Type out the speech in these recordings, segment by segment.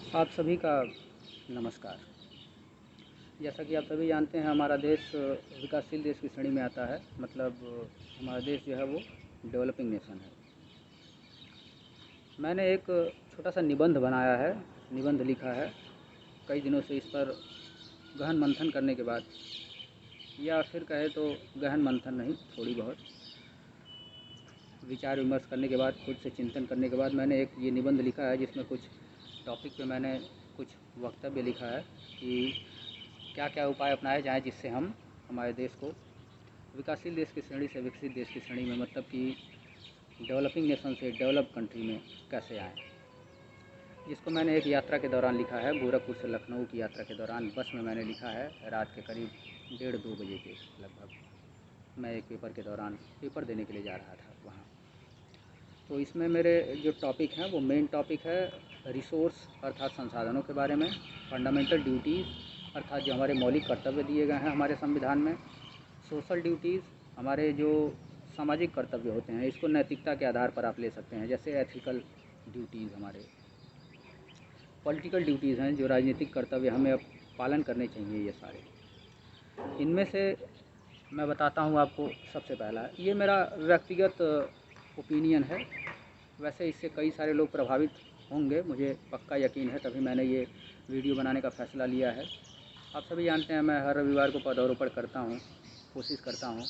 आप सभी का नमस्कार। जैसा कि आप सभी जानते हैं, हमारा देश विकासशील देश की श्रेणी में आता है। मतलब हमारा देश जो है वो डेवलपिंग नेशन है। मैंने एक छोटा सा निबंध बनाया है, निबंध लिखा है। कई दिनों से इस पर गहन मंथन करने के बाद, या फिर कहे तो गहन मंथन नहीं, थोड़ी बहुत विचार विमर्श करने के बाद, खुद से चिंतन करने के बाद मैंने एक ये निबंध लिखा है, जिसमें कुछ टॉपिक पे मैंने कुछ वक्तव्य लिखा है कि क्या क्या उपाय अपनाए जाएँ जिससे हम हमारे देश को विकासशील देश की श्रेणी से विकसित देश की श्रेणी में, मतलब कि डेवलपिंग नेशन से डेवलप कंट्री में कैसे आएँ। जिसको मैंने एक यात्रा के दौरान लिखा है, गोरखपुर से लखनऊ की यात्रा के दौरान बस में मैंने लिखा है, रात के करीब 1:30-2 बजे के लगभग। मैं एक पेपर के दौरान पेपर देने के लिए जा रहा था वहाँ। तो इसमें मेरे जो टॉपिक हैं वो मेन टॉपिक है रिसोर्स अर्थात संसाधनों के बारे में, फंडामेंटल ड्यूटीज़ अर्थात जो हमारे मौलिक कर्तव्य दिए गए हैं हमारे संविधान में, सोशल ड्यूटीज़ हमारे जो सामाजिक कर्तव्य होते हैं, इसको नैतिकता के आधार पर आप ले सकते हैं, जैसे एथिकल ड्यूटीज़ हमारे, पॉलिटिकल ड्यूटीज़ हैं जो राजनीतिक कर्तव्य हमें अब पालन करने चाहिए। ये सारे इनमें से मैं बताता हूँ आपको। सबसे पहला, ये मेरा व्यक्तिगत ओपिनियन है, वैसे इससे कई सारे लोग प्रभावित होंगे, मुझे पक्का यकीन है, तभी मैंने ये वीडियो बनाने का फ़ैसला लिया है। आप सभी जानते हैं मैं हर रविवार को पौधारोपण करता हूँ, कोशिश करता हूँ।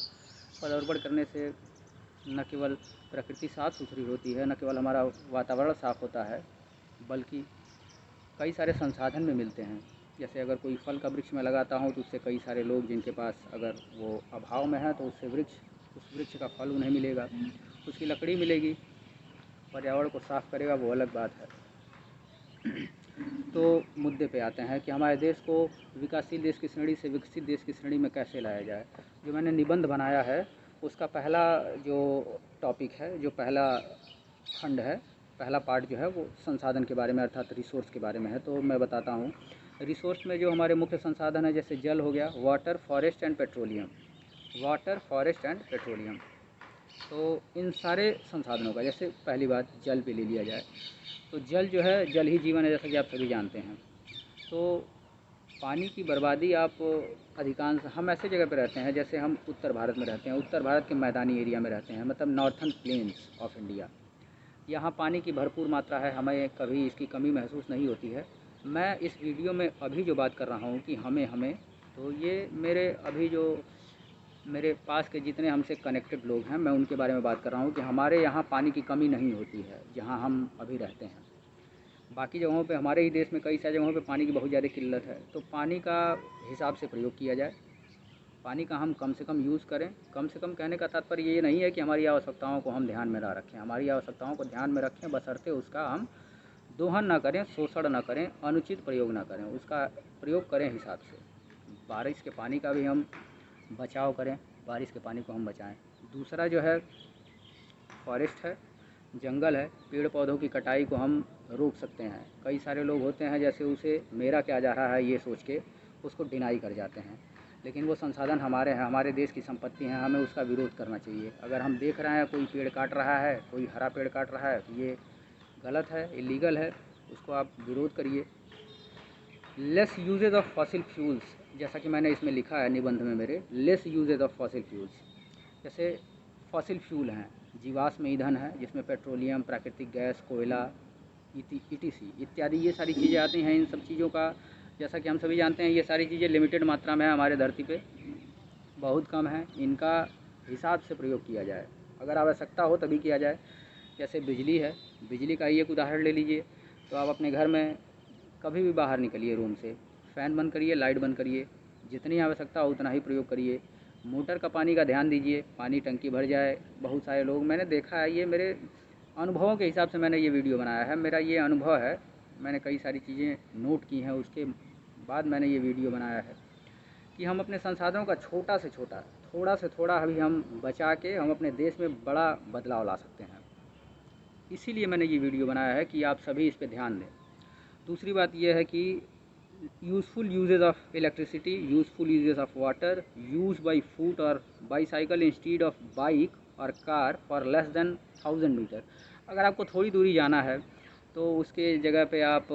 पौधारोपण करने से न केवल प्रकृति साफ़ सुथरी होती है, न केवल हमारा वातावरण साफ़ होता है, बल्कि कई सारे संसाधन भी मिलते हैं। जैसे अगर कोई फल का वृक्ष मैं लगाता हूँ तो उससे कई सारे लोग जिनके पास अगर वो अभाव में है तो उससे उस वृक्ष का फल उन्हें मिलेगा, उसकी लकड़ी मिलेगी, पर्यावरण को साफ़ करेगा, वो अलग बात है। तो मुद्दे पे आते हैं कि हमारे देश को विकासशील देश की श्रेणी से विकसित देश की श्रेणी में कैसे लाया जाए। जो मैंने निबंध बनाया है उसका पहला जो टॉपिक है, जो पहला खंड है, पहला पार्ट जो है वो संसाधन के बारे में अर्थात रिसोर्स के बारे में है। तो मैं बताता हूँ, रिसोर्स में जो हमारे मुख्य संसाधन है, जैसे जल हो गया, water, forest and petroleum, water, forest and petroleum. तो इन सारे संसाधनों का, जैसे पहली बात जल पे ले लिया जाए तो जल जो है, जल ही जीवन है, जैसा कि आप सभी जानते हैं। तो पानी की बर्बादी, आप अधिकांश हम ऐसे जगह पे रहते हैं, जैसे हम उत्तर भारत में रहते हैं, उत्तर भारत के मैदानी एरिया में रहते हैं, मतलब नॉर्थन प्लेन्स ऑफ इंडिया। यहाँ पानी की भरपूर मात्रा है, हमें कभी इसकी कमी महसूस नहीं होती है। मैं इस वीडियो में अभी जो बात कर रहा हूँ कि हमें तो ये मेरे अभी जो मेरे पास के जितने हमसे कनेक्टेड लोग हैं, मैं उनके बारे में बात कर रहा हूँ कि हमारे यहाँ पानी की कमी नहीं होती है जहाँ हम अभी रहते हैं। बाकी जगहों पे, हमारे ही देश में कई सारी जगहों पे पानी की बहुत ज़्यादा किल्लत है। तो पानी का हिसाब से प्रयोग किया जाए, पानी का हम कम से कम यूज़ करें। कम से कम कहने का तात्पर्य ये नहीं है कि हमारी आवश्यकताओं को हम ध्यान में ना रखें, हमारी आवश्यकताओं को ध्यान में रखें, बशर्ते उसका हम दोहन ना करें, शोषण ना करें, अनुचित प्रयोग ना करें, उसका प्रयोग करें हिसाब से। बारिश के पानी का भी हम बचाव करें, बारिश के पानी को हम बचाएं। दूसरा जो है फॉरेस्ट है, जंगल है, पेड़ पौधों की कटाई को हम रोक सकते हैं। कई सारे लोग होते हैं जैसे उसे मेरा क्या जा रहा है ये सोच के उसको डिनाई कर जाते हैं, लेकिन वो संसाधन हमारे हैं, हमारे देश की संपत्ति हैं, हमें उसका विरोध करना चाहिए। अगर हम देख रहे हैं कोई पेड़ काट रहा है, कोई हरा पेड़ काट रहा है, तो ये गलत है, इलीगल है, उसको आप विरोध करिए। Less usages of fossil fuels, जैसा कि मैंने इसमें लिखा है निबंध में मेरे, less usages of fossil fuels. जैसे फॉसिल फ्यूल हैं, जीवाश्म ईंधन है, जिसमें पेट्रोलियम, प्राकृतिक गैस, कोयला, ईटीसी इत्यादि ये सारी चीज़ें आती हैं। इन सब चीज़ों का, जैसा कि हम सभी जानते हैं, ये सारी चीज़ें लिमिटेड मात्रा में है हमारे धरती पे, बहुत कम है। इनका हिसाब से प्रयोग किया जाए, अगर आवश्यकता हो तभी किया जाए। जैसे बिजली है, बिजली का ही एक उदाहरण ले लीजिए। तो आप अपने घर में कभी भी बाहर निकलिए रूम से, फ़ैन बंद करिए, लाइट बंद करिए, जितनी आवश्यकता हो उतना ही प्रयोग करिए। मोटर का पानी का ध्यान दीजिए, पानी टंकी भर जाए। बहुत सारे लोग, मैंने देखा है, ये मेरे अनुभवों के हिसाब से मैंने ये वीडियो बनाया है, मेरा ये अनुभव है, मैंने कई सारी चीज़ें नोट की हैं, उसके बाद मैंने ये वीडियो बनाया है कि हम अपने संसाधनों का छोटा से छोटा, थोड़ा से थोड़ा अभी हम बचा के हम अपने देश में बड़ा बदलाव ला सकते हैं। इसीलिए मैंने ये वीडियो बनाया है कि आप सभी इस पे ध्यान दें। दूसरी बात यह है कि useful usages of electricity, useful usages of water, use by foot और बाईसाइकिल इंस्टीड ऑफ बाइक और car for less than 1000 metre. अगर आपको थोड़ी दूरी जाना है तो उसके जगह पे आप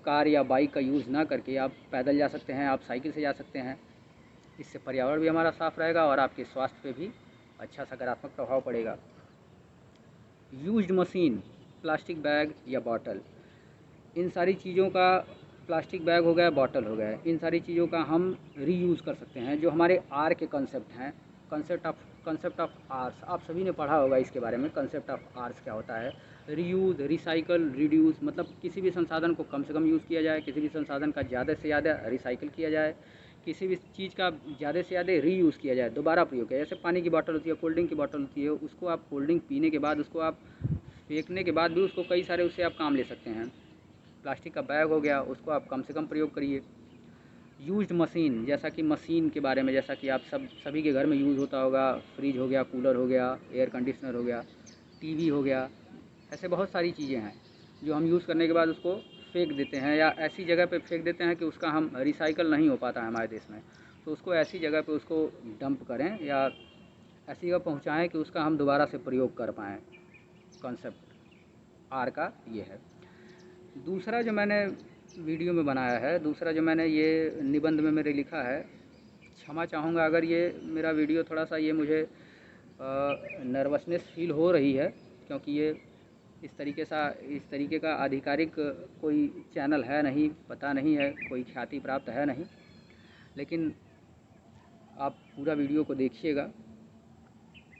कार या बाइक का यूज़ ना करके आप पैदल जा सकते हैं, आप साइकिल से जा सकते हैं। इससे पर्यावरण भी हमारा साफ़ रहेगा और आपके स्वास्थ्य पे भी अच्छा सकारात्मक प्रभाव पड़ेगा। यूज्ड मशीन, प्लास्टिक बैग या बॉटल, इन सारी चीज़ों का, प्लास्टिक बैग हो गया, बॉटल हो गया, इन सारी चीज़ों का हम रीयूज़ कर सकते हैं। जो हमारे आर के कंसेप्ट हैं, कंसेप्ट ऑफ आर्स, आप सभी ने पढ़ा होगा इसके बारे में। कंसेप्ट ऑफ आर्स क्या होता है? रीयूज़, रिसाइकल, रिड्यूस, मतलब किसी भी संसाधन को कम से कम यूज़ किया जाए, किसी भी संसाधन का ज़्यादा से ज़्यादा रिसाइकिल किया जाए, किसी भी चीज़ का ज़्यादा से ज़्यादा रीयूज़ किया जाए, दोबारा प्रयोग किया। जैसे पानी की बॉटल होती है, कोल्ड ड्रिंक की बॉटल होती है, उसको आप कोल्ड ड्रिंक पीने के बाद उसको आप फेंकने के बाद भी उसको कई सारे उससे आप काम ले सकते हैं। प्लास्टिक का बैग हो गया, उसको आप कम से कम प्रयोग करिए। यूज्ड मशीन, जैसा कि मशीन के बारे में, जैसा कि आप सभी के घर में यूज़ होता होगा, फ्रिज हो गया, कूलर हो गया, एयर कंडीशनर हो गया, टीवी हो गया, ऐसे बहुत सारी चीज़ें हैं जो हम यूज़ करने के बाद उसको फेंक देते हैं या ऐसी जगह पे फेंक देते हैं कि उसका हम रिसाइकल नहीं हो पाता है हमारे देश में। तो उसको ऐसी जगह पे उसको डंप करें या ऐसी जगह पहुँचाएँ कि उसका हम दोबारा से प्रयोग कर पाएँ। कॉन्सेप्ट आर का ये है। दूसरा जो मैंने वीडियो में बनाया है, दूसरा जो मैंने ये निबंध में मेरे लिखा है, क्षमा चाहूँगा अगर ये मेरा वीडियो थोड़ा सा ये मुझे नर्वसनेस फील हो रही है, क्योंकि ये इस तरीके का आधिकारिक कोई चैनल है नहीं, पता नहीं है, कोई ख्याति प्राप्त है नहीं। लेकिन आप पूरा वीडियो को देखिएगा,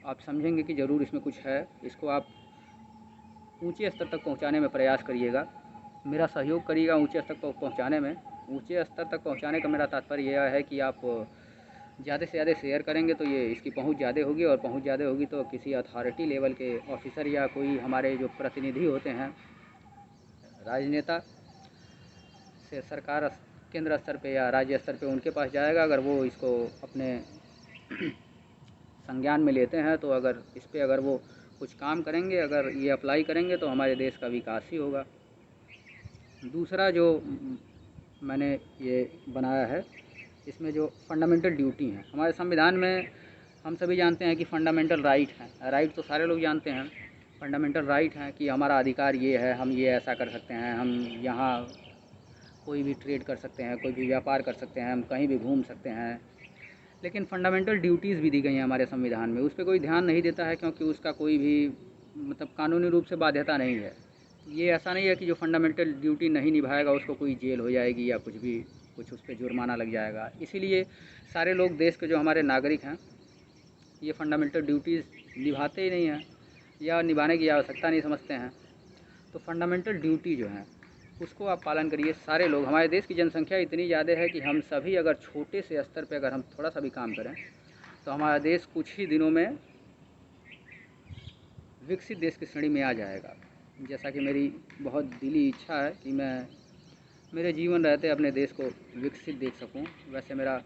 आप समझेंगे कि ज़रूर इसमें कुछ है। इसको आप ऊंचे स्तर तक पहुंचाने में प्रयास करिएगा, मेरा सहयोग करिएगा ऊंचे स्तर तक पहुंचाने में। ऊंचे स्तर तक पहुंचाने का मेरा तात्पर्य यह है कि आप ज़्यादा से ज़्यादा शेयर करेंगे तो ये इसकी पहुंच ज़्यादा होगी, और पहुंच ज़्यादा होगी तो किसी अथॉरिटी लेवल के ऑफिसर या कोई हमारे जो प्रतिनिधि होते हैं, राजनेता से सरकार केंद्र स्तर पे या राज्य स्तर पे, उनके पास जाएगा। अगर वो इसको अपने संज्ञान में लेते हैं तो अगर इस पर अगर वो कुछ काम करेंगे, अगर ये अप्लाई करेंगे तो हमारे देश का विकास ही होगा। दूसरा जो मैंने ये बनाया है, इसमें जो फंडामेंटल ड्यूटी हैं हमारे संविधान में, हम सभी जानते हैं कि फंडामेंटल राइट हैं। राइट तो सारे लोग जानते हैं, फंडामेंटल राइट हैं कि हमारा अधिकार ये है, हम ये ऐसा कर सकते हैं, हम यहाँ कोई भी ट्रेड कर सकते हैं, कोई भी व्यापार कर सकते हैं, हम कहीं भी घूम सकते हैं। लेकिन फंडामेंटल ड्यूटीज़ भी दी गई हैं हमारे संविधान में, उस पर कोई ध्यान नहीं देता है, क्योंकि उसका कोई भी मतलब कानूनी रूप से बाध्यता नहीं है। ये ऐसा नहीं है कि जो फंडामेंटल ड्यूटी नहीं निभाएगा उसको कोई जेल हो जाएगी या कुछ उस पर जुर्माना लग जाएगा। इसीलिए सारे लोग, देश के जो हमारे नागरिक हैं, ये फंडामेंटल ड्यूटीज़ निभाते ही नहीं हैं या निभाने की आवश्यकता नहीं समझते हैं। तो फंडामेंटल ड्यूटी जो है उसको आप पालन करिए। सारे लोग, हमारे देश की जनसंख्या इतनी ज़्यादा है कि हम सभी अगर छोटे से स्तर पर अगर हम थोड़ा सा भी काम करें तो हमारा देश कुछ ही दिनों में विकसित देश की श्रेणी में आ जाएगा। जैसा कि मेरी बहुत दिली इच्छा है कि मैं मेरे जीवन रहते अपने देश को विकसित देख सकूं, वैसे मेरा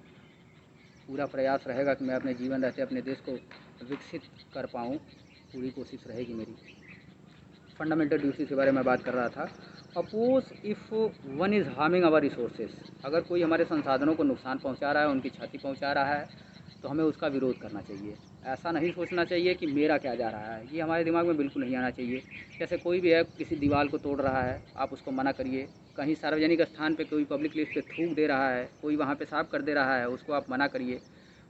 पूरा प्रयास रहेगा कि मैं अपने जीवन रहते अपने देश को विकसित कर पाऊं, पूरी कोशिश रहेगी मेरी। फंडामेंटल ड्यूटी के बारे में बात कर रहा था। Oppose if one is harming our resources, अगर कोई हमारे संसाधनों को नुकसान पहुंचा रहा है, उनकी क्षति पहुंचा रहा है, तो हमें उसका विरोध करना चाहिए। ऐसा नहीं सोचना चाहिए कि मेरा क्या जा रहा है, ये हमारे दिमाग में बिल्कुल नहीं आना चाहिए। जैसे कोई भी है किसी दीवार को तोड़ रहा है, आप उसको मना करिए। कहीं सार्वजनिक स्थान पे कोई पब्लिक प्लेस पे थूक दे रहा है, कोई वहाँ पे साफ कर दे रहा है, उसको आप मना करिए।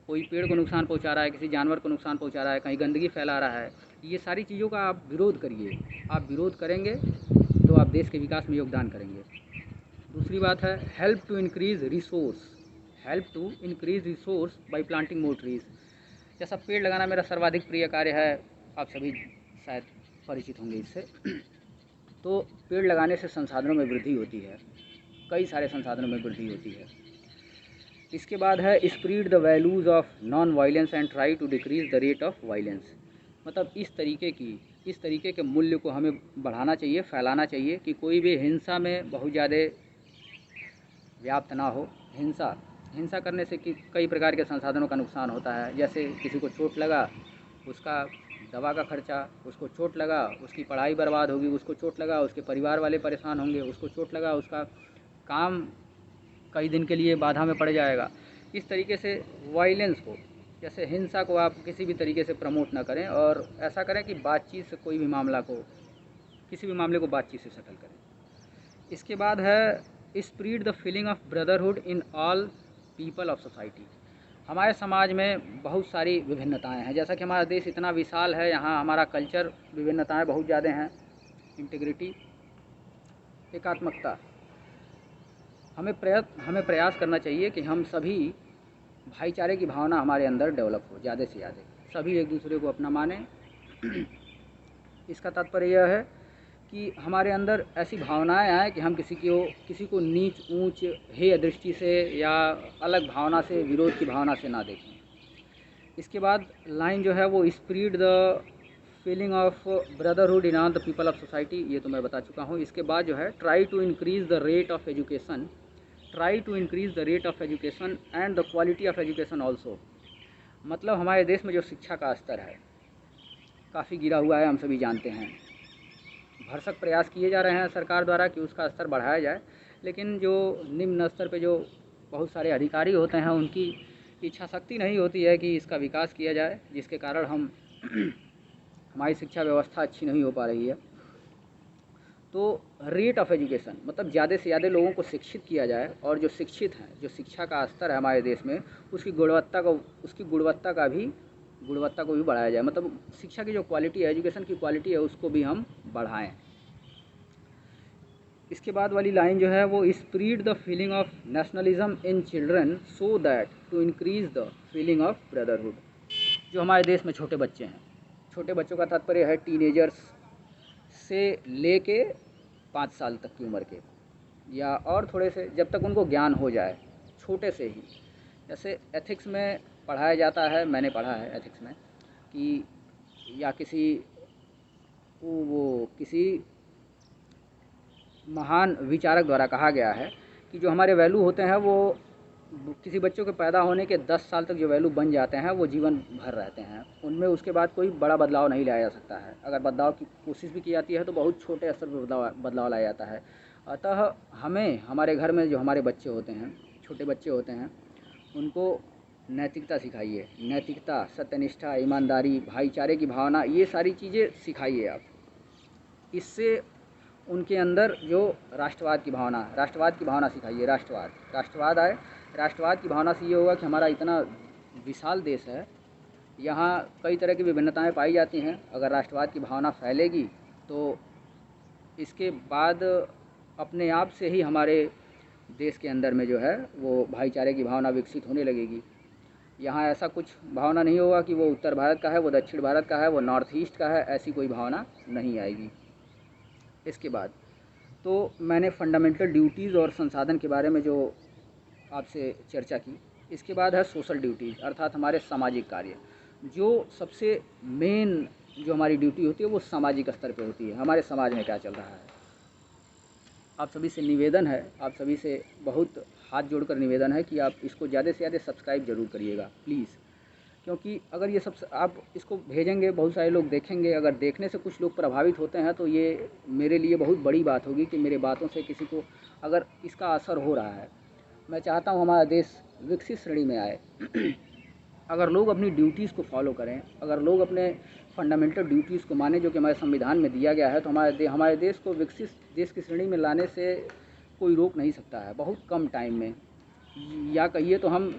कोई पेड़ को नुकसान पहुँचा रहा है, किसी जानवर को नुकसान पहुँचा रहा है, कहीं गंदगी फैला रहा है, ये सारी चीज़ों का आप विरोध करिए। आप विरोध करेंगे तो आप देश के विकास में योगदान करेंगे। दूसरी बात है help to increase resource by planting more trees. जैसा पेड़ लगाना मेरा सर्वाधिक प्रिय कार्य है, आप सभी शायद परिचित होंगे इससे। तो पेड़ लगाने से संसाधनों में वृद्धि होती है, कई सारे संसाधनों में वृद्धि होती है। इसके बाद है spread the values of non violence and try to decrease the rate of violence. मतलब इस तरीके के मूल्य को हमें बढ़ाना चाहिए, फैलाना चाहिए कि कोई भी हिंसा में बहुत ज़्यादा व्याप्त ना हो। हिंसा करने से कई प्रकार के संसाधनों का नुकसान होता है। जैसे किसी को चोट लगा, उसका दवा का खर्चा, उसको चोट लगा उसकी पढ़ाई बर्बाद होगी, उसको चोट लगा उसके परिवार वाले परेशान होंगे, उसको चोट लगा उसका काम कई दिन के लिए बाधा में पड़ जाएगा। इस तरीके से वायलेंस को, जैसे हिंसा को आप किसी भी तरीके से प्रमोट ना करें, और ऐसा करें कि बातचीत से किसी भी मामले को बातचीत से सेटल करें। इसके बाद है spread the feeling of brotherhood in all people of society. हमारे समाज में बहुत सारी विभिन्नताएं हैं, जैसा कि हमारा देश इतना विशाल है, यहाँ हमारा कल्चर विभिन्नताएं बहुत ज़्यादा हैं। इंटीग्रिटी, एकात्मकता, हमें प्रयास करना चाहिए कि हम सभी भाईचारे की भावना हमारे अंदर डेवलप हो ज़्यादा से ज़्यादा, सभी एक दूसरे को अपना माने। इसका तात्पर्य यह है कि हमारे अंदर ऐसी भावनाएं आए कि हम किसी को नीच ऊंच हेय दृष्टि से या अलग भावना से, विरोध की भावना से ना देखें। इसके बाद लाइन जो है वो spread the feeling of brotherhood in all the people of society, ये तो मैं बता चुका हूँ। इसके बाद जो है try to increase the rate of education, try to increase the rate of education and the quality of education also. मतलब हमारे देश में जो शिक्षा का स्तर है काफ़ी गिरा हुआ है, हम सभी जानते हैं। भरसक प्रयास किए जा रहे हैं सरकार द्वारा कि उसका स्तर बढ़ाया जाए, लेकिन जो निम्न स्तर पे जो बहुत सारे अधिकारी होते हैं उनकी इच्छा शक्ति नहीं होती है कि इसका विकास किया जाए, जिसके कारण हमारी शिक्षा व्यवस्था अच्छी नहीं हो पा रही है। तो रेट ऑफ एजुकेशन मतलब ज़्यादा से ज़्यादा लोगों को शिक्षित किया जाए, और जो शिक्षित हैं, जो शिक्षा का स्तर है हमारे देश में, उसकी गुणवत्ता को भी बढ़ाया जाए। मतलब शिक्षा की जो क्वालिटी है, एजुकेशन की क्वालिटी है, उसको भी हम बढ़ाएं। इसके बाद वाली लाइन जो है वो spread the feeling of nationalism in children so that to increase the feeling of brotherhood. जो हमारे देश में छोटे बच्चे हैं, छोटे बच्चों का तात्पर्य है टीनेजर्स से लेके 5 साल तक की उम्र के, या और थोड़े से, जब तक उनको ज्ञान हो जाए, छोटे से ही। जैसे एथिक्स में पढ़ाया जाता है, मैंने पढ़ा है एथिक्स में कि या किसी महान विचारक द्वारा कहा गया है कि जो हमारे वैल्यू होते हैं वो किसी बच्चों के पैदा होने के 10 साल तक जो वैल्यू बन जाते हैं वो जीवन भर रहते हैं, उनमें उसके बाद कोई बड़ा बदलाव नहीं लाया जा सकता है। अगर बदलाव की कोशिश भी की जाती है तो बहुत छोटे स्तर पर बदलाव लाया जाता है। अतः हमें हमारे घर में जो हमारे बच्चे होते हैं, छोटे बच्चे होते हैं, उनको नैतिकता सिखाइए। नैतिकता, सत्यनिष्ठा, ईमानदारी, भाईचारे की भावना, ये सारी चीज़ें सिखाइए आप। इससे उनके अंदर जो राष्ट्रवाद की भावना सिखाइए। राष्ट्रवाद आए। राष्ट्रवाद की भावना से ये होगा कि हमारा इतना विशाल देश है, यहाँ कई तरह की विभिन्नताएं पाई जाती हैं। अगर राष्ट्रवाद की भावना फैलेगी तो इसके बाद अपने आप से ही हमारे देश के अंदर में जो है वो भाईचारे की भावना विकसित होने लगेगी। यहाँ ऐसा कुछ भावना नहीं होगा कि वो उत्तर भारत का है, वो दक्षिण भारत का है, वो नॉर्थ ईस्ट का है, ऐसी कोई भावना नहीं आएगी। इसके बाद तो मैंने फंडामेंटल ड्यूटीज़ और संसाधन के बारे में जो आपसे चर्चा की। इसके बाद है सोशल ड्यूटीज़, अर्थात हमारे सामाजिक कार्य। जो सबसे मेन जो हमारी ड्यूटी होती है वो सामाजिक स्तर पे होती है, हमारे समाज में क्या चल रहा है। आप सभी से निवेदन है, आप सभी से बहुत हाथ जोड़कर निवेदन है कि आप इसको ज़्यादा से ज़्यादा सब्सक्राइब ज़रूर करिएगा प्लीज़, क्योंकि अगर ये सब आप इसको भेजेंगे, बहुत सारे लोग देखेंगे, अगर देखने से कुछ लोग प्रभावित होते हैं तो ये मेरे लिए बहुत बड़ी बात होगी कि मेरे बातों से किसी को अगर इसका असर हो रहा है। मैं चाहता हूँ हमारा देश विकसित श्रेणी में आए। अगर लोग अपनी ड्यूटीज़ को फॉलो करें, अगर लोग अपने फंडामेंटल ड्यूटीज़ को माने जो कि हमारे संविधान में दिया गया है, तो हमारे देश को विकसित देश की श्रेणी में लाने से कोई रोक नहीं सकता है। बहुत कम टाइम में, या कहिए तो हम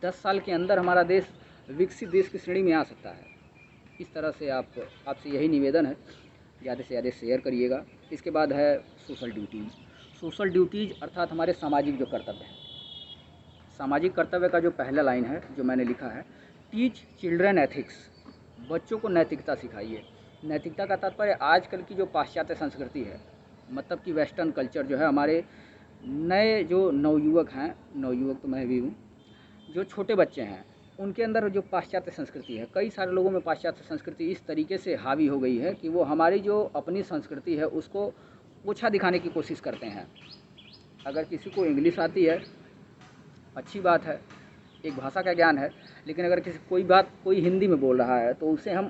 10 साल के अंदर हमारा देश विकसित देश की श्रेणी में आ सकता है। इस तरह से आपसे यही निवेदन है, ज़्यादा से ज़्यादा शेयर करिएगा। इसके बाद है सोशल ड्यूटीज़ अर्थात हमारे सामाजिक जो कर्तव्य हैं। सामाजिक कर्तव्य का जो पहला लाइन है जो मैंने लिखा है, टीच चिल्ड्रन एथिक्स, बच्चों को नैतिकता सिखाइए। नैतिकता का तात्पर्य आजकल की जो पाश्चात्य संस्कृति है, मतलब कि वेस्टर्न कल्चर जो है, हमारे नए जो नवयुवक हैं, नवयुवक तो मैं भी हूँ, जो छोटे बच्चे हैं, उनके अंदर जो पाश्चात्य संस्कृति है, कई सारे लोगों में पाश्चात्य संस्कृति इस तरीके से हावी हो गई है कि वो हमारी जो अपनी संस्कृति है उसको ओछा दिखाने की कोशिश करते हैं। अगर किसी को इंग्लिश आती है अच्छी बात है, एक भाषा का ज्ञान है, लेकिन अगर कोई हिंदी में बोल रहा है तो उसे हम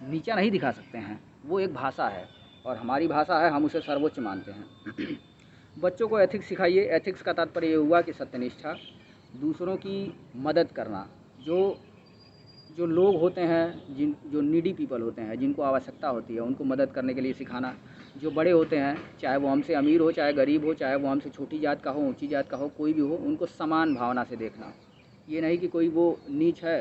नीचा नहीं दिखा सकते हैं। वो एक भाषा है और हमारी भाषा है, हम उसे सर्वोच्च मानते हैं। बच्चों को एथिक्स सिखाइए। एथिक्स का तात्पर्य ये हुआ कि सत्यनिष्ठा, दूसरों की मदद करना, जो लोग होते हैं, जो नीडी पीपल होते हैं, जिनको आवश्यकता होती है, उनको मदद करने के लिए सिखाना। जो बड़े होते हैं, चाहे वो हमसे अमीर हो, चाहे गरीब हो, चाहे वो हमसे छोटी जात का हो, ऊंची जात का हो, कोई भी हो, उनको समान भावना से देखना। ये नहीं कि कोई वो नीच है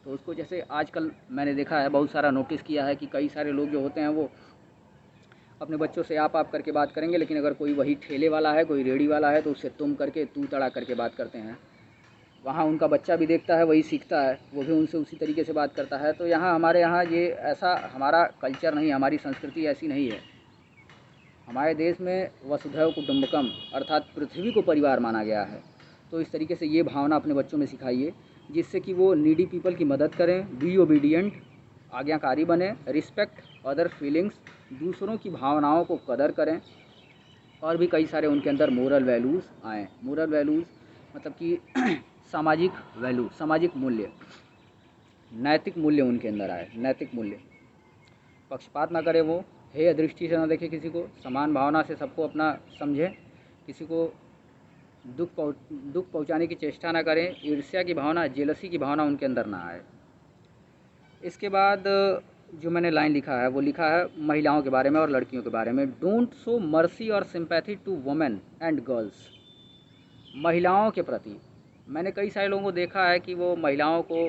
तो उसको, जैसे आजकल मैंने देखा है, बहुत सारा नोटिस किया है कि कई सारे लोग जो होते हैं वो अपने बच्चों से आप करके बात करेंगे, लेकिन अगर कोई वही ठेले वाला है, कोई रेड़ी वाला है, तो उससे तुम करके, तू तड़ा करके बात करते हैं। वहाँ उनका बच्चा भी देखता है, वही सीखता है, वो भी उनसे उसी तरीके से बात करता है। तो यहाँ हमारे यहाँ ये ऐसा हमारा कल्चर नहीं, हमारी संस्कृति ऐसी नहीं है। हमारे देश में वसुधैव कुटुम्बकम अर्थात पृथ्वी को परिवार माना गया है। तो इस तरीके से ये भावना अपने बच्चों में सिखाइए, जिससे कि वो नीडी पीपल की मदद करें, बी ओबीडियंट, आज्ञाकारी बने, रिस्पेक्ट अदर फीलिंग्स, दूसरों की भावनाओं को कदर करें, और भी कई सारे उनके अंदर मोरल वैल्यूज़ आएँ। मोरल वैल्यूज़ मतलब कि सामाजिक वैल्यू, सामाजिक मूल्य, नैतिक मूल्य उनके अंदर आए, नैतिक मूल्य। पक्षपात ना करें, वो हेय दृष्टि से ना देखें किसी को, समान भावना से सबको अपना समझें, किसी को दुख पहुंचाने की चेष्टा ना करें, ईर्ष्या की भावना, जेलसी की भावना उनके अंदर ना आए। इसके बाद जो मैंने लाइन लिखा है वो लिखा है महिलाओं के बारे में और लड़कियों के बारे में। डोंट शो मर्सी और sympathy to women and girls. महिलाओं के प्रति मैंने कई सारे लोगों को देखा है कि वो महिलाओं को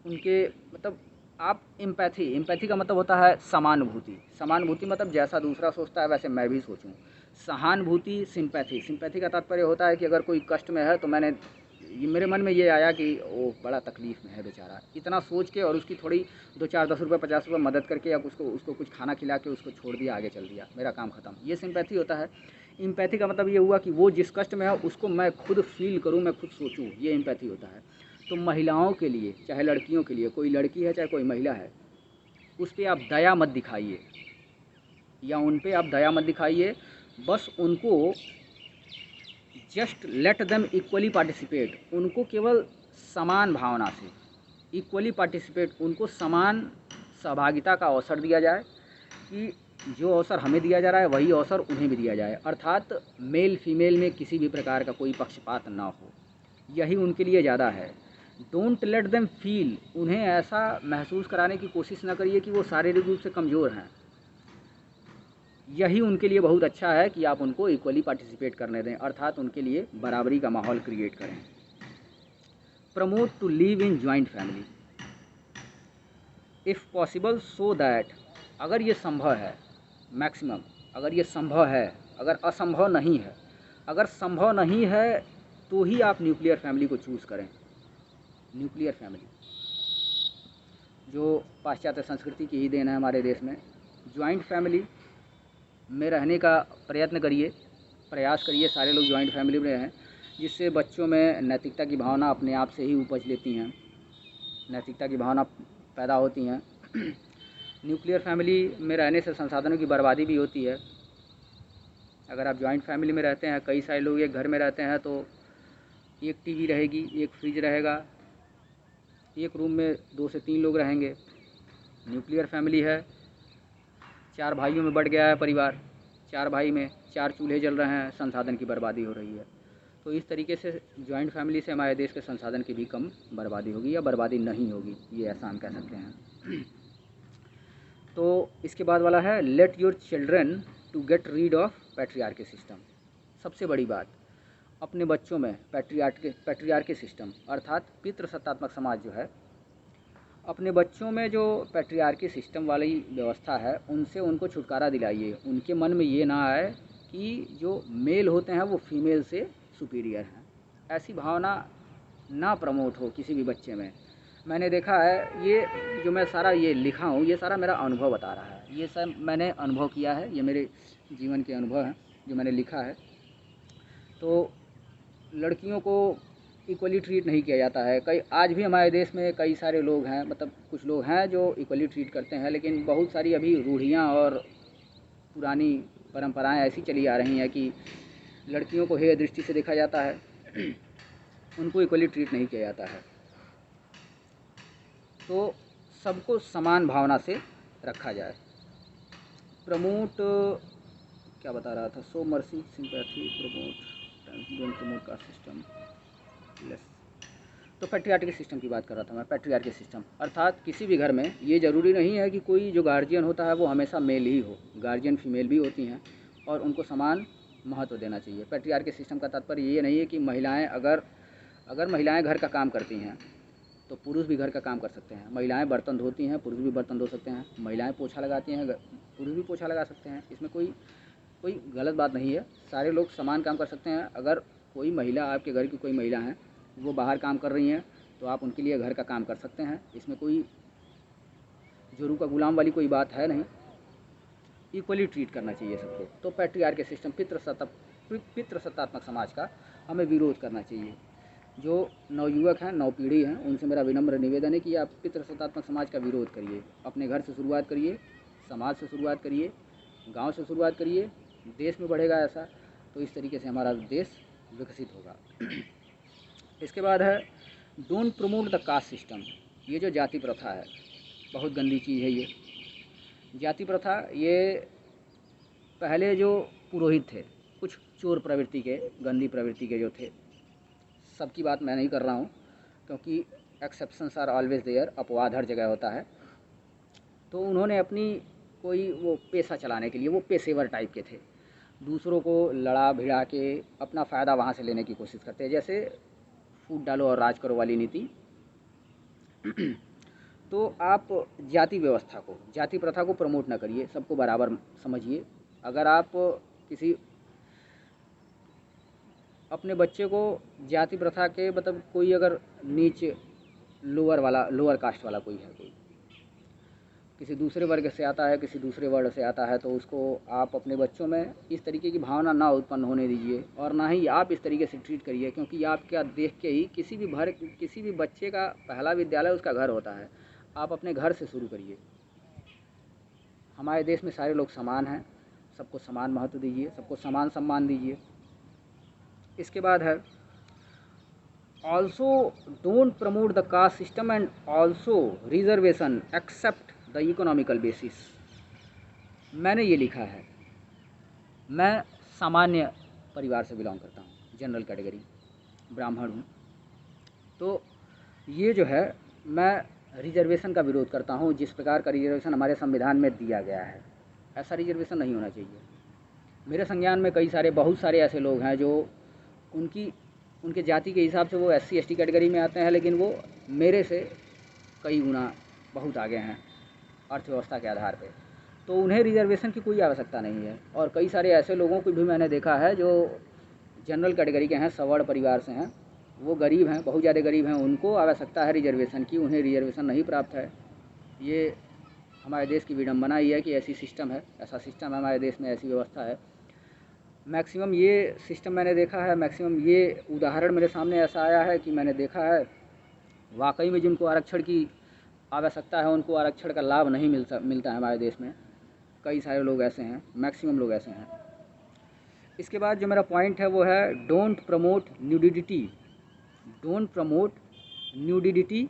उनके मतलब, आप एम्पैथी का मतलब होता है समानुभूति। समानुभूति मतलब जैसा दूसरा सोचता है वैसे मैं भी सोचूं। सहानुभूति, सिंपैथी का तात्पर्य होता है कि अगर कोई कष्ट में है तो मेरे मन में ये आया कि वो बड़ा तकलीफ़ में है बेचारा, इतना सोच के और उसकी थोड़ी 2-4 10 रुपये 50 रुपये मदद करके, या उसको कुछ खाना खिला के उसको छोड़ दिया, आगे चल दिया, मेरा काम ख़त्म। ये सिंपैथी होता है। एम्पैथी का मतलब ये हुआ कि वो जिस कष्ट में है उसको मैं खुद फील करूँ, मैं खुद सोचूँ, ये एम्पैथी होता है। तो महिलाओं के लिए, चाहे लड़कियों के लिए, कोई लड़की है चाहे कोई महिला है, उस पर आप दया मत दिखाइए, या उन पर आप दया मत दिखाइए। बस उनको just let them equally participate, उनको केवल समान भावना से इक्वली पार्टिसिपेट, उनको समान सहभागिता का अवसर दिया जाए, कि जो अवसर हमें दिया जा रहा है वही अवसर उन्हें भी दिया जाए। अर्थात मेल फीमेल में किसी भी प्रकार का कोई पक्षपात ना हो, यही उनके लिए ज़्यादा है। डोंट लेट देम फील, उन्हें ऐसा महसूस कराने की कोशिश ना करिए कि वो शारीरिक रूप से कमज़ोर हैं। यही उनके लिए बहुत अच्छा है कि आप उनको इक्वली पार्टिसिपेट करने दें, अर्थात उनके लिए बराबरी का माहौल क्रिएट करें। Promote to live in joint family if possible, so that, अगर ये संभव है, मैक्सिमम अगर ये संभव है, अगर असंभव नहीं है, अगर संभव नहीं है तो ही आप न्यूक्लियर फैमिली को चूज़ करें। न्यूक्लियर फैमिली जो पाश्चात्य संस्कृति की ही देन है हमारे देश में। जॉइंट फैमिली में रहने का प्रयास करिए, सारे लोग जॉइंट फैमिली में रहें, जिससे बच्चों में नैतिकता की भावना अपने आप से ही उपज लेती हैं, नैतिकता की भावना पैदा होती हैं। न्यूक्लियर फैमिली में रहने से संसाधनों की बर्बादी भी होती है। अगर आप जॉइंट फैमिली में रहते हैं, कई सारे लोग एक घर में रहते हैं, तो एक टीवी रहेगी, एक फ्रिज रहेगा, एक रूम में 2 से 3 लोग रहेंगे। न्यूक्लियर फैमिली है, 4 भाइयों में बढ़ गया है परिवार, 4 भाई में 4 चूल्हे जल रहे हैं, संसाधन की बर्बादी हो रही है। तो इस तरीके से जॉइंट फैमिली से हमारे देश के संसाधन की भी कम बर्बादी होगी, या बर्बादी नहीं होगी, ये ऐसा हम कह सकते हैं। तो इसके बाद वाला है let your children to get rid of patriarchy system. सबसे बड़ी बात, अपने बच्चों में पैट्रियार्की सिस्टम अर्थात पितृसत्तात्मक समाज जो है, अपने बच्चों में जो पैट्रियार्की सिस्टम वाली व्यवस्था है उनसे उनको छुटकारा दिलाइए। उनके मन में ये ना आए कि जो मेल होते हैं वो फीमेल से सुपीरियर हैं, ऐसी भावना ना प्रमोट हो किसी भी बच्चे में। मैंने देखा है, ये जो मैं सारा ये लिखा हूँ ये सारा मेरा अनुभव बता रहा है, ये सब मैंने अनुभव किया है, ये मेरे जीवन के अनुभव हैं जो मैंने लिखा है। तो लड़कियों को इक्वली ट्रीट नहीं किया जाता है। आज भी हमारे देश में कई सारे लोग हैं, मतलब कुछ लोग हैं जो इक्वली ट्रीट करते हैं, लेकिन बहुत सारी अभी रूढ़ियाँ और पुरानी परंपराएं ऐसी चली आ रही हैं कि लड़कियों को हेय दृष्टि से देखा जाता है, उनको इक्वली ट्रीट नहीं किया जाता है। तो सबको समान भावना से रखा जाए। प्रमोट, क्या बता रहा था, so mercy sympathy, promote, don't promote caste system, less. तो पैट्रियार्की सिस्टम की बात कर रहा था मैं, पैट्रियार्की सिस्टम अर्थात किसी भी घर में ये ज़रूरी नहीं है कि कोई जो गार्जियन होता है वो हमेशा मेल ही हो, गार्जियन फीमेल भी होती हैं और उनको समान महत्व देना चाहिए। पैट्रियार्की सिस्टम का तात्पर्य ये नहीं है कि महिलाएं अगर महिलाएं घर का काम करती हैं तो पुरुष भी घर का काम कर सकते हैं। महिलाएं बर्तन धोती हैं, पुरुष भी बर्तन धो सकते हैं। महिलाएं पोछा लगाती हैं, पुरुष भी पोछा लगा सकते हैं। इसमें कोई गलत बात नहीं है, सारे लोग समान काम कर सकते हैं। अगर कोई महिला, आपके घर की कोई महिला हैं, वो बाहर काम कर रही हैं तो आप उनके लिए घर का काम कर सकते हैं। इसमें कोई जोरू का गुलाम वाली कोई बात है नहीं, इक्वली ट्रीट करना चाहिए सबको। तो पैट्रियार्की सिस्टम, पितृसत्तात्मक समाज का हमें विरोध करना चाहिए। जो नवयुवक हैं, नव पीढ़ी हैं, उनसे मेरा विनम्र निवेदन है कि आप पितृसत्तात्मक समाज का विरोध करिए। अपने घर से शुरुआत करिए, समाज से शुरुआत करिए, गांव से शुरुआत करिए, देश में बढ़ेगा ऐसा तो इस तरीके से हमारा देश विकसित होगा। इसके बाद है don't promote the caste system. ये जो जाति प्रथा है बहुत गंदी चीज़ है। ये जाति प्रथा, ये पहले जो पुरोहित थे, कुछ चोर प्रवृत्ति के, गंदी प्रवृत्ति के जो थे, सबकी बात मैं नहीं कर रहा हूँ क्योंकि एक्सेप्शंस आर ऑलवेज देयर, अपवाद हर जगह होता है। तो उन्होंने अपनी कोई वो पेशा चलाने के लिए, वो पेशेवर टाइप के थे, दूसरों को लड़ा भिड़ा के अपना फ़ायदा वहाँ से लेने की कोशिश करते हैं, जैसे फूट डालो और राज करो वाली नीति। तो आप जाति व्यवस्था को, जाति प्रथा को प्रमोट ना करिए, सबको बराबर समझिए। अगर आप किसी अपने बच्चे को जाति प्रथा के, मतलब कोई अगर नीच लोअर कास्ट वाला कोई है, कोई किसी दूसरे वर्ग से आता है, किसी दूसरे वर्ण से आता है, तो उसको आप अपने बच्चों में इस तरीके की भावना ना उत्पन्न होने दीजिए और ना ही आप इस तरीके से ट्रीट करिए, क्योंकि आप क्या देख के ही किसी भी बच्चे का पहला विद्यालय उसका घर होता है। आप अपने घर से शुरू करिए। हमारे देश में सारे लोग समान हैं, सबको समान महत्व दीजिए, सबको समान सम्मान दीजिए। इसके बाद है also don't promote the caste system and also reservation except the economical basis. मैंने ये लिखा है, मैं सामान्य परिवार से बिलोंग करता हूँ, जनरल कैटेगरी, ब्राह्मण हूँ। तो ये जो है, मैं रिजर्वेशन का विरोध करता हूँ। जिस प्रकार का रिजर्वेशन हमारे संविधान में दिया गया है, ऐसा रिजर्वेशन नहीं होना चाहिए। मेरे संज्ञान में बहुत सारे ऐसे लोग हैं जो उनके जाति के हिसाब से वो SC ST कैटेगरी में आते हैं, लेकिन वो मेरे से कई गुना बहुत आगे हैं अर्थव्यवस्था के आधार पे। तो उन्हें रिजर्वेशन की कोई आवश्यकता नहीं है। और कई सारे ऐसे लोगों को भी मैंने देखा है जो जनरल कैटेगरी के हैं, सवर्ण परिवार से हैं, वो गरीब हैं, बहुत ज़्यादा गरीब हैं, उनको आवश्यकता है रिजर्वेशन की, उन्हें रिजर्वेशन नहीं प्राप्त है। ये हमारे देश की विडम्बना ही है कि ऐसी सिस्टम है, ऐसा सिस्टम है हमारे देश में, ऐसी व्यवस्था है। मैक्सिमम ये सिस्टम मैंने देखा है, मैक्सिमम ये उदाहरण मेरे सामने ऐसा आया है कि मैंने देखा है वाकई में जिनको आरक्षण की आवश्यकता है उनको आरक्षण का लाभ नहीं मिलता है हमारे देश में। कई सारे लोग ऐसे हैं, मैक्सिमम लोग ऐसे हैं। इसके बाद जो मेरा पॉइंट है वो है don't promote nudity. Don't promote nudity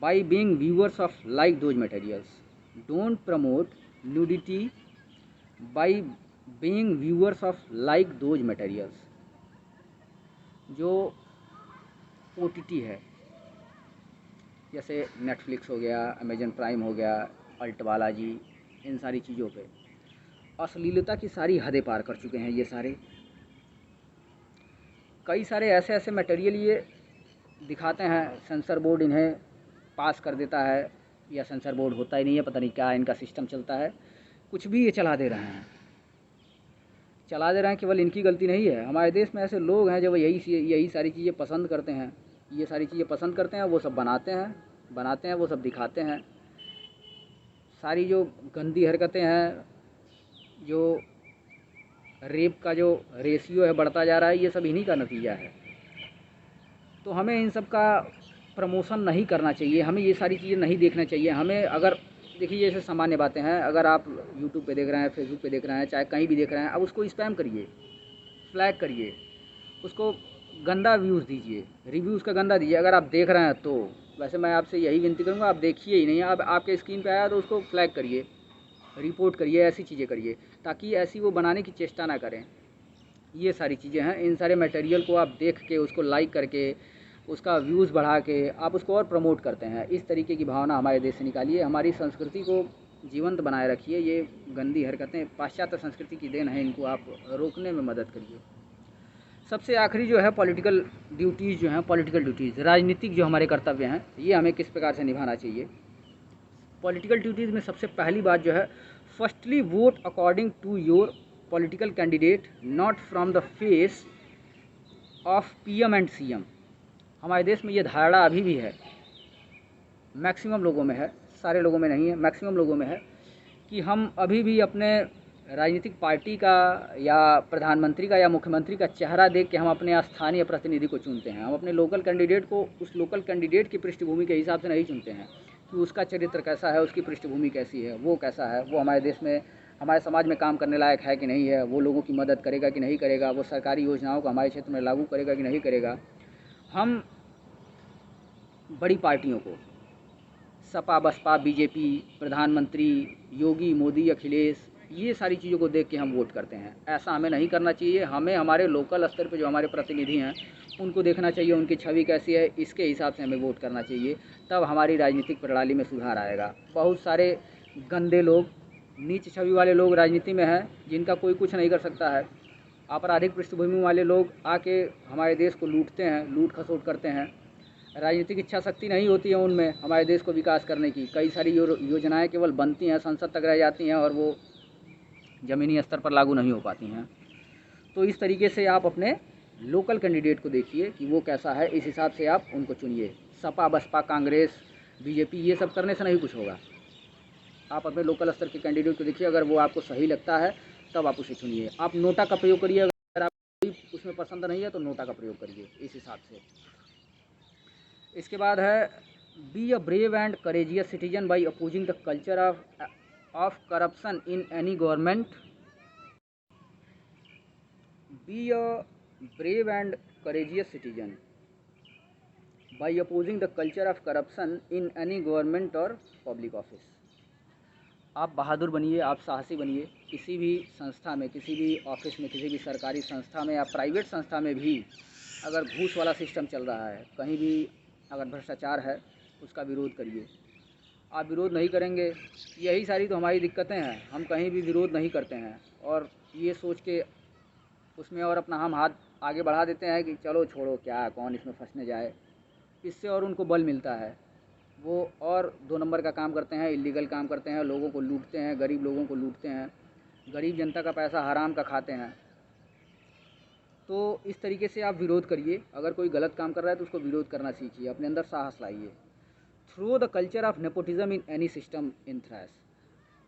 by being viewers of like those materials. Don't promote nudity by being viewers of like those materials. जो OTT है, जैसे नेटफ्लिक्स हो गया, अमेजन प्राइम हो गया, अल्ट बालाजी, इन सारी चीज़ों पे अश्लीलता की सारी हदें पार कर चुके हैं ये सारे। कई सारे ऐसे मटेरियल ये दिखाते हैं, सेंसर बोर्ड इन्हें पास कर देता है, या सेंसर बोर्ड होता ही नहीं है, पता नहीं क्या इनका सिस्टम चलता है, कुछ भी ये चला दे रहे हैं। केवल इनकी गलती नहीं है। हमारे देश में ऐसे लोग हैं जो यही सारी चीज़ें पसंद करते हैं, ये सारी चीज़ें पसंद करते हैं, वो सब बनाते हैं, वो सब दिखाते हैं। सारी जो गंदी हरकतें हैं, जो रेप का जो रेशियो है बढ़ता जा रहा है, ये सब इन्हीं का नतीजा है। तो हमें इन सब का प्रमोशन नहीं करना चाहिए, हमें ये सारी चीज़ें नहीं देखना चाहिए। हमें अगर देखिए, जैसे सामान्य बातें हैं, अगर आप यूट्यूब पे देख रहे हैं, फेसबुक पे देख रहे हैं, चाहे कहीं भी देख रहे हैं, अब उसको स्पैम करिए, फ्लैग करिए, उसको गंदा व्यूज़ दीजिए, रिव्यूज़ का गंदा दीजिए अगर आप देख रहे हैं तो। वैसे मैं आपसे यही विनती करूँगा, आप देखिए ही नहीं, आप आपके स्क्रीन पे आया तो उसको फ्लैग करिए, रिपोर्ट करिए, ऐसी चीज़ें करिए ताकि ऐसी वो बनाने की चेष्टा ना करें। ये सारी चीज़ें हैं। इन सारे मटेरियल को आप देख के, उसको लाइक करके, उसका व्यूज़ बढ़ा के आप उसको और प्रमोट करते हैं। इस तरीके की भावना हमारे देश से निकालिए, हमारी संस्कृति को जीवंत बनाए रखिए। ये गंदी हरकतें पाश्चात्य संस्कृति की देन है, इनको आप रोकने में मदद करिए। सबसे आखिरी जो है पॉलिटिकल ड्यूटीज़ जो हैं, पॉलिटिकल ड्यूटीज़, राजनीतिक जो हमारे कर्तव्य हैं, ये हमें किस प्रकार से निभाना चाहिए। पॉलिटिकल ड्यूटीज़ में सबसे पहली बात जो है, firstly vote according to your political candidate, not from the face of PM and CM. हमारे देश में ये धारणा अभी भी है, मैक्सिमम लोगों में है, सारे लोगों में नहीं है, मैक्सिमम लोगों में है, कि हम अभी भी अपने राजनीतिक पार्टी का या प्रधानमंत्री का या मुख्यमंत्री का चेहरा देख के हम अपने स्थानीय प्रतिनिधि को चुनते हैं। हम अपने लोकल कैंडिडेट को उस लोकल कैंडिडेट की पृष्ठभूमि के हिसाब से नहीं चुनते हैं कि उसका चरित्र कैसा है, उसकी पृष्ठभूमि कैसी है, वो कैसा है, वो हमारे देश में, हमारे समाज में काम करने लायक है कि नहीं है, वो लोगों की मदद करेगा कि नहीं करेगा, वो सरकारी योजनाओं को हमारे क्षेत्र में लागू करेगा कि नहीं करेगा। हम बड़ी पार्टियों को, सपा, बसपा, बीजेपी, प्रधानमंत्री, योगी, मोदी, अखिलेश, ये सारी चीज़ों को देख के हम वोट करते हैं। ऐसा हमें नहीं करना चाहिए। हमें हमारे लोकल स्तर पे जो हमारे प्रतिनिधि हैं उनको देखना चाहिए, उनकी छवि कैसी है, इसके हिसाब से हमें वोट करना चाहिए। तब हमारी राजनीतिक प्रणाली में सुधार आएगा। बहुत सारे गंदे लोग, नीच छवि वाले लोग राजनीति में हैं, जिनका कोई कुछ नहीं कर सकता है। आपराधिक पृष्ठभूमि वाले लोग आके हमारे देश को लूटते हैं, लूट खसोट करते हैं। राजनीतिक इच्छा शक्ति नहीं होती है उनमें हमारे देश को विकास करने की। कई सारी योजनाएं केवल बनती हैं, संसद तक रह जाती हैं और वो ज़मीनी स्तर पर लागू नहीं हो पाती हैं। तो इस तरीके से आप अपने लोकल कैंडिडेट को देखिए कि वो कैसा है, इस हिसाब से आप उनको चुनिए। सपा, बसपा, कांग्रेस, बीजेपी, ये सब करने से नहीं कुछ होगा। आप अपने लोकल स्तर के कैंडिडेट को देखिए, अगर वो आपको सही लगता है तब आप उसे चुनिए। आप नोटा का प्रयोग करिए, अगर आप उसमें पसंद नहीं है तो नोटा का प्रयोग करिए इस हिसाब से। इसके बाद है, be a brave and courageous citizen by opposing the culture of corruption in any government. Be a brave and courageous citizen by opposing the culture of corruption in any government और पब्लिक ऑफिस। आप बहादुर बनिए, आप साहसी बनिए। किसी भी संस्था में, किसी भी ऑफिस में, किसी भी सरकारी संस्था में या प्राइवेट संस्था में भी अगर घूस वाला सिस्टम चल रहा है, कहीं भी अगर भ्रष्टाचार है, उसका विरोध करिए। आप विरोध नहीं करेंगे, यही सारी तो हमारी दिक्कतें हैं। हम कहीं भी विरोध नहीं करते हैं और ये सोच के उसमें और अपना हम हाथ आगे बढ़ा देते हैं कि चलो छोड़ो, क्या, कौन इसमें फंसने जाए। इससे और उनको बल मिलता है, वो और 2 नंबर का काम करते हैं, इलीगल काम करते हैं, लोगों को लूटते हैं, गरीब लोगों को लूटते हैं, गरीब जनता का पैसा हराम का खाते हैं। तो इस तरीके से आप विरोध करिए। अगर कोई गलत काम कर रहा है तो उसको विरोध करना सीखिए, अपने अंदर साहस लाइए। Through the culture of nepotism in any system in trash.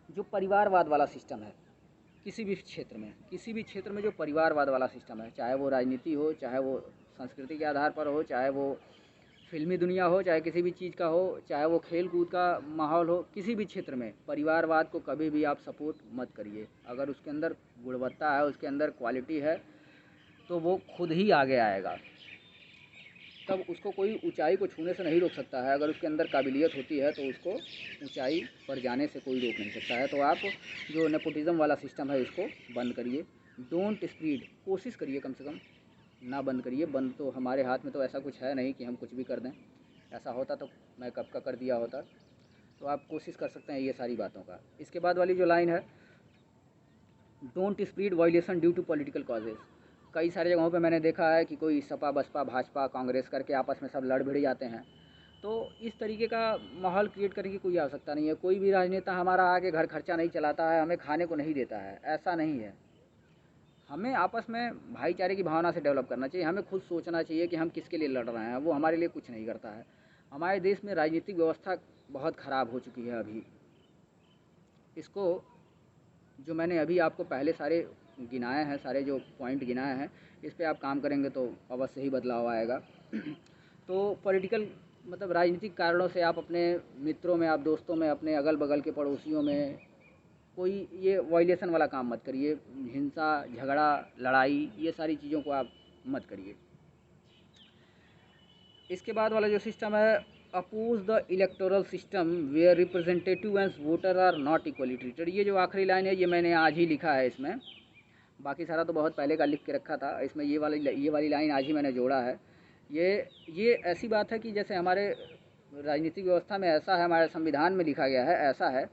जो परिवारवाद वाला सिस्टम है किसी भी क्षेत्र में, किसी भी क्षेत्र में जो परिवारवाद वाला सिस्टम है, चाहे वो राजनीति हो, चाहे वो संस्कृति के आधार पर हो, चाहे वो फिल्मी दुनिया हो, चाहे किसी भी चीज़ का हो, चाहे वो खेल कूद का माहौल हो, किसी भी क्षेत्र में परिवारवाद को कभी भी आप सपोर्ट मत करिए। अगर उसके अंदर गुणवत्ता है, उसके अंदर क्वालिटी है, तो वो खुद ही आगे आएगा। तब उसको कोई ऊंचाई को छूने से नहीं रोक सकता है। अगर उसके अंदर काबिलियत होती है तो उसको ऊंचाई पर जाने से कोई रोक नहीं सकता है। तो आप जो नेपोटिज्म वाला सिस्टम है इसको बंद करिए। डोंट स्प्रीड, कोशिश करिए कम से कम ना बंद करिए। बंद तो हमारे हाथ में तो ऐसा कुछ है नहीं कि हम कुछ भी कर दें। ऐसा होता तो मैं कब का कर दिया होता। तो आप कोशिश कर सकते हैं ये सारी बातों का। इसके बाद वाली जो लाइन है, don't spread violation due to political causes. कई सारी जगहों पे मैंने देखा है कि कोई सपा, बसपा, भाजपा, कांग्रेस करके आपस में सब लड़ भिड़ जाते हैं। तो इस तरीके का माहौल क्रिएट करने की कोई आवश्यकता नहीं है। कोई भी राजनेता हमारा आके घर खर्चा नहीं चलाता है, हमें खाने को नहीं देता है, ऐसा नहीं है। हमें आपस में भाईचारे की भावना से डेवलप करना चाहिए। हमें खुद सोचना चाहिए कि हम किसके लिए लड़ रहे हैं, वो हमारे लिए कुछ नहीं करता है। हमारे देश में राजनीतिक व्यवस्था बहुत ख़राब हो चुकी है अभी। इसको जो मैंने अभी आपको पहले सारे गिनाए हैं, सारे जो पॉइंट गिनाए हैं, इस पे आप काम करेंगे तो अवश्य ही बदलाव आएगा। तो पॉलिटिकल मतलब राजनीतिक कारणों से आप अपने मित्रों में, आप दोस्तों में, अपने अगल बगल के पड़ोसियों में कोई ये वायलेशन वाला काम मत करिए। हिंसा, झगड़ा, लड़ाई, ये सारी चीज़ों को आप मत करिए। इसके बाद वाला जो सिस्टम है, oppose the electoral system where representative and voter are not equally treated. ये जो आखिरी लाइन है ये मैंने आज ही लिखा है इसमें। बाकी सारा तो बहुत पहले का लिख के रखा था। इसमें ये वाली लाइन आज ही मैंने जोड़ा है। ये ऐसी बात है कि जैसे हमारे राजनीतिक व्यवस्था में ऐसा है, हमारे संविधान में लिखा गया है, ऐसा है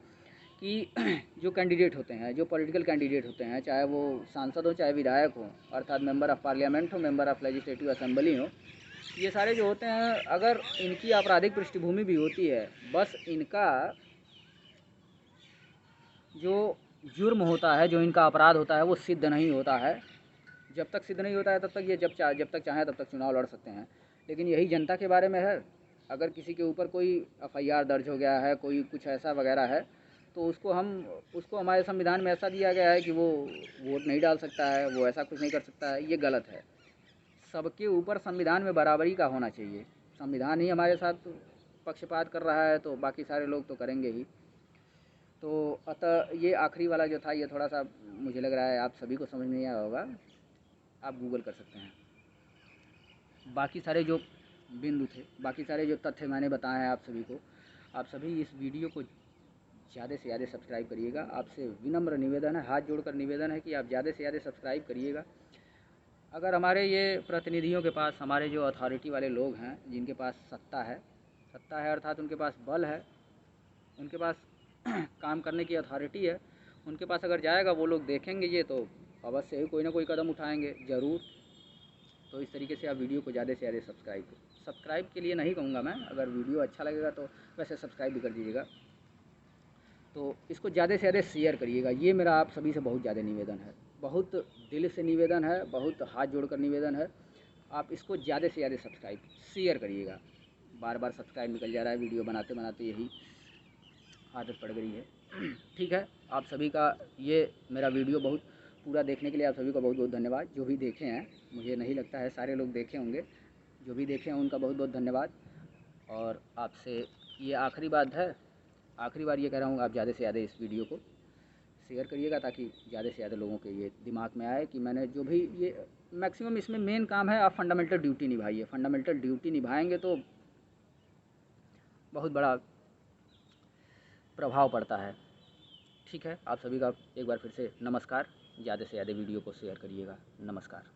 कि जो कैंडिडेट होते हैं, जो पॉलिटिकल कैंडिडेट होते हैं, चाहे वो सांसद हो चाहे विधायक हो, अर्थात मेंबर ऑफ़ पार्लियामेंट हो, मेंबर ऑफ़ लेजिस्लेटिव असेंबली हो, ये सारे जो होते हैं, अगर इनकी आपराधिक पृष्ठभूमि भी होती है, बस इनका जो जुर्म होता है, जो इनका अपराध होता है, वो सिद्ध नहीं होता है। जब तक सिद्ध नहीं होता है तब तक ये जब तक चाहें तब तक चुनाव लड़ सकते हैं। लेकिन यही जनता के बारे में है। अगर किसी के ऊपर कोई एफआईआर दर्ज हो गया है, कोई कुछ ऐसा वगैरह है, तो उसको हमारे संविधान में ऐसा दिया गया है कि वो वोट नहीं डाल सकता है, वो ऐसा कुछ नहीं कर सकता है। ये गलत है। सबके ऊपर संविधान में बराबरी का होना चाहिए। संविधान ही हमारे साथ पक्षपात कर रहा है तो बाकी सारे लोग तो करेंगे ही। तो अतः ये आखिरी वाला जो था, ये थोड़ा सा मुझे लग रहा है आप सभी को समझ नहीं आया होगा। आप गूगल कर सकते हैं। बाकी सारे जो बिंदु थे, बाकी सारे जो तथ्य मैंने बताए हैं आप सभी को, आप सभी इस वीडियो को ज़्यादा से ज़्यादा सब्सक्राइब करिएगा। आपसे विनम्र निवेदन है, हाथ जोड़कर निवेदन है कि आप ज़्यादा से ज़्यादा सब्सक्राइब करिएगा। अगर हमारे ये प्रतिनिधियों के पास, हमारे जो अथॉरिटी वाले लोग हैं, जिनके पास सत्ता है अर्थात उनके पास बल है, उनके पास काम करने की अथॉरिटी है, उनके पास अगर जाएगा, वो लोग देखेंगे ये, तो अवश्य ही कोई ना कोई कदम उठाएंगे ज़रूर। तो इस तरीके से आप वीडियो को ज़्यादा से ज़्यादा सब्सक्राइब के लिए नहीं कहूँगा मैं, अगर वीडियो अच्छा लगेगा तो वैसे सब्सक्राइब भी कर दीजिएगा। तो इसको ज़्यादा से ज़्यादा शेयर करिएगा। ये मेरा आप सभी से बहुत ज़्यादा निवेदन है, बहुत दिल से निवेदन है, बहुत हाथ जोड़कर निवेदन है। आप इसको ज़्यादा से ज़्यादा शेयर करिएगा। बार बार सब्सक्राइब निकल जा रहा है, वीडियो बनाते बनाते यही आदत पड़ गई है। ठीक है, आप सभी का ये मेरा वीडियो बहुत पूरा देखने के लिए आप सभी का बहुत बहुत धन्यवाद। जो भी देखे हैं, मुझे नहीं लगता है सारे लोग देखे होंगे, जो भी देखे हैं उनका बहुत बहुत धन्यवाद। और आपसे ये आखिरी बात है, आखिरी बार ये कह रहा हूँ, आप ज़्यादा से ज़्यादा इस वीडियो को शेयर करिएगा, ताकि ज़्यादा से ज़्यादा लोगों के ये दिमाग में आए कि मैंने जो भी ये मैक्सिमम इसमें मेन काम है, आप फंडामेंटल ड्यूटी निभाइए। फंडामेंटल ड्यूटी निभाएंगे तो बहुत बड़ा प्रभाव पड़ता है। ठीक है, आप सभी का एक बार फिर से नमस्कार। ज़्यादा से ज़्यादा वीडियो को शेयर करिएगा। नमस्कार।